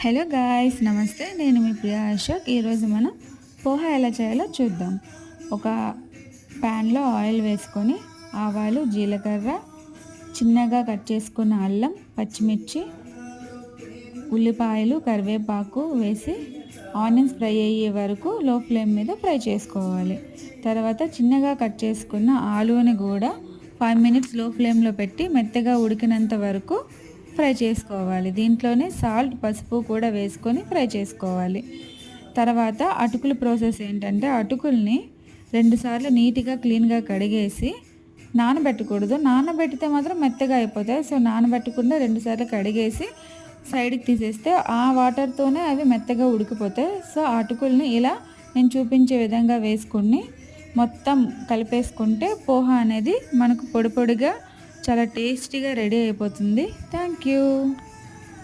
Hello guys, నమస్తే. నేను మీ ప్రియా అశోక్. ఈరోజు మనం పోహా ఎలా చేయాలో చూద్దాం. ఒక ప్యాన్లో ఆయిల్ వేసుకొని ఆవాలు, జీలకర్ర, చిన్నగా కట్ చేసుకున్న అల్లం, పచ్చిమిర్చి, ఉల్లిపాయలు, కరివేపాకు వేసి ఆనియన్స్ ఫ్రై అయ్యే వరకు లో ఫ్లేమ్ మీద ఫ్రై చేసుకోవాలి. తర్వాత చిన్నగా కట్ చేసుకున్న ఆలూని కూడా 5 మినిట్స్ లో ఫ్లేమ్లో పెట్టి మెత్తగా ఉడికినంత వరకు ఫ్రై చేసుకోవాలి. దీంట్లోనే సాల్ట్, పసుపు కూడా వేసుకొని ఫ్రై చేసుకోవాలి. తర్వాత అటుకుల ప్రాసెస్ ఏంటంటే, అటుకుల్ని 2 సార్లు నీట్గా క్లీన్గా కడిగేసి నానబెట్టకూడదు. నానబెట్టితే మాత్రం మెత్తగా అయిపోతాయి. సో నానబెట్టకుండా 2 సార్లు కడిగేసి సైడ్కి తీసేస్తే ఆ వాటర్తోనే అవి మెత్తగా ఉడికిపోతాయి. సో అటుకుల్ని ఇలా నేను చూపించే విధంగా వేసుకుని మొత్తం కలిపేసుకుంటే పోహా అనేది మనకు పొడి పొడిగా చాలా టేస్టీగా రెడీ అయిపోతుంది. Thank you.